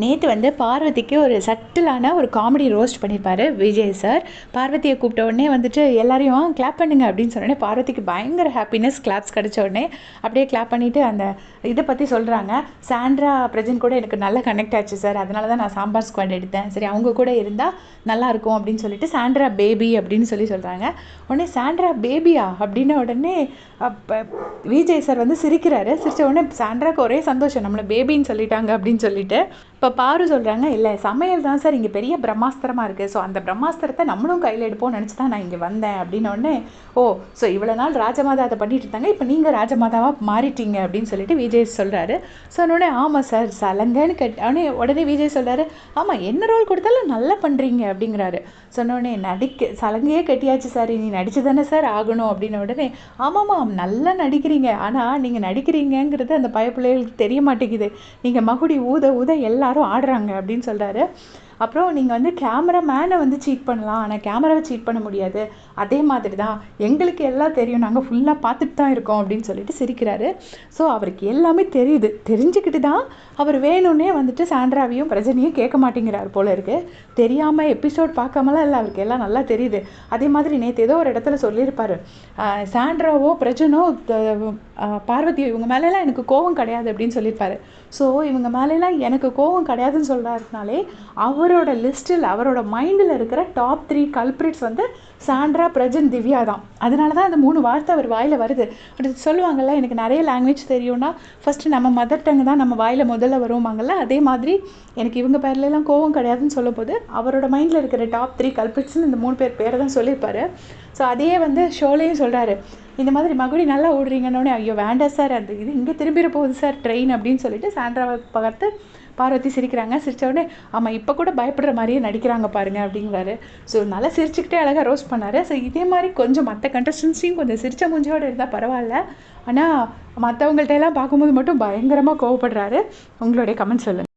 நேற்று வந்து பார்வதிக்கு ஒரு சட்டிலான ஒரு காமெடி ரோஸ்ட் பண்ணியிருப்பாரு விஜய் சார். பார்வதியை கூப்பிட்ட உடனே வந்துட்டு எல்லாரையும் கிளாப் பண்ணுங்க அப்படின்னு சொன்னோடனே பார்வதிக்கு பயங்கர ஹாப்பினஸ். கிளாப்ஸ் கிடச்ச உடனே அப்படியே கிளாப் பண்ணிவிட்டு அந்த இதை பற்றி சொல்கிறாங்க. சாண்ட்ரா பிரஜன் கூட எனக்கு நல்லா கனெக்ட் ஆச்சு சார், அதனால தான் நான் சாம்பார் ஸ்குவாட் எடுத்தேன். சரி அவங்க கூட இருந்தால் நல்லாயிருக்கும் அப்படின்னு சொல்லிட்டு சாண்ட்ரா பேபி அப்படின்னு சொல்கிறாங்க. உடனே சாண்ட்ரா பேபியா அப்படின்ன உடனே அப்போ விஜய் சார் வந்து சிரிக்கிறாரு. சிரித்த உடனே சாண்ட்ராக்கு ஒரே சந்தோஷம், நம்மளை பேபின்னு சொல்லிட்டாங்க அப்படின்னு சொல்லிட்டு. இப்போ பாரு சொல்கிறாங்க, இல்லை சமையல் தான் சார் இங்கே பெரிய பிரம்மாஸ்திரமாக இருக்குது, ஸோ அந்த பிரம்மாஸ்திரத்தை நம்மளும் கையில் எடுப்போம்னு நினச்சி தான் நான் இங்கே வந்தேன் அப்படின்னோடனே, ஓ ஸோ இவ்வளோ நாள் ராஜமாதா அதை பண்ணிட்டு இருந்தாங்க, இப்போ நீங்கள் ராஜமாதாவாக மாறிட்டீங்க அப்படின்னு சொல்லிட்டு விஜய் சொல்கிறாரு. ஸோ உடனே ஆமாம் சார் சலங்கன்னு உடனே விஜய் சொல்கிறாரு, ஆமாம் என்ன ரோல் கொடுத்தாலும் நல்லா பண்ணுறீங்க அப்படிங்கிறாரு. சொன்னோடனே சலங்கையே கட்டியாச்சு சார், நீ நடிச்சு தானே சார் ஆகணும் அப்படின்ன உடனே, ஆமாம்மா நல்லா நடிக்கிறீங்க, ஆனால் நீங்கள் நடிக்கிறீங்கிறது அந்த பயப்பிள்ளைகளுக்கு தெரிய மாட்டேங்குது, நீங்கள் மகுடி ஊத ஊத எல்லாரும் ஆடுறாங்க அப்படின்னு சொல்கிறாரு. அப்புறம் நீங்கள் வந்து கேமராமேனை வந்து சீட் பண்ணலாம், ஆனால் கேமராவை சீட் பண்ண முடியாது, அதே மாதிரி தான் எங்களுக்கு எல்லாம் தெரியும், நாங்கள் ஃபுல்லாக பார்த்துட்டு தான் இருக்கோம் அப்படின்னு சொல்லிட்டு சிரிக்கிறாரு. ஸோ அவருக்கு எல்லாமே தெரியுது, தெரிஞ்சுக்கிட்டு தான் அவர் வேணும்னே வந்துட்டு சாண்ட்ராவையும் பிரஜனையும் கேட்க மாட்டேங்கிறார் போல இருக்குது. தெரியாமல் எபிசோட் பார்க்காமலாம் இல்லை, அவருக்கு எல்லாம் நல்லா தெரியுது. அதே மாதிரி நேற்று ஏதோ ஒரு இடத்துல சொல்லியிருப்பார், சாண்ட்ராவோ பிரஜனோ பார்வதியோ இவங்க மேலெல்லாம் எனக்கு கோபம் கிடையாது அப்படின்னு சொல்லியிருப்பாரு. ஸோ இவங்க மேலெல்லாம் எனக்கு கோபம் கிடையாதுன்னு சொல்கிறாருனாலே அவரோட லிஸ்ட்டில் அவரோட மைண்டில் இருக்கிற டாப் 3 கல்ப்ரிட்ஸ் வந்து சாண்ட்ரா பிரஜன் திவ்யா தான். அதனால தான் அந்த 3 வார்த்தை அவர் வாயில் வருது. அப்படி சொல்லுவாங்கள்ல, எனக்கு நிறைய லாங்குவேஜ் தெரியும்னா ஃபஸ்ட்டு நம்ம மதர் டங் தான் நம்ம வாயில் முதல்ல வருவாங்கள்ல, அதே மாதிரி எனக்கு இவங்க பேர்லாம் கோவம் கிடையாதுன்னு சொல்லும் போது அவரோட மைண்டில் இருக்கிற டாப் 3 கல்ப்ரிட்ஸ்னு இந்த 3 பேரை தான் சொல்லியிருப்பாரு. ஸோ அதையே வந்து ஷோலையும் சொல்கிறாரு, இந்த மாதிரி மகுடி நல்லா ஓடுறீங்கன்னொடனே, ஐயோ வேண்டாம் சார், அந்த இது இங்கே திரும்பிட போகுது சார் ட்ரெயின் அப்படின்னு சொல்லிட்டு சாண்ட்ராவை பார்த்து பார்வதி சிரிக்கிறாங்க. சிரித்த உடனே, ஆமாம் இப்போ கூட பயப்படுற மாதிரியே நடிக்கிறாங்க பாருங்க அப்படிங்கிறாரு. ஸோ நல்லா சிரிச்சுக்கிட்டே அழகாக ரோஸ்ட் பண்ணார். ஸோ இதே மாதிரி கொஞ்சம் மற்ற கண்டஸ்டன்ஸையும் கொஞ்சம் சிரிச்ச மூஞ்சியோடு இருந்தால் பரவாயில்ல, ஆனால் மற்றவங்கள்ட்ட எல்லாம் பார்க்கும்போது மட்டும் பயங்கரமாக கோவப்படுறாரு. உங்களுடைய கமெண்ட் சொல்லுங்கள்.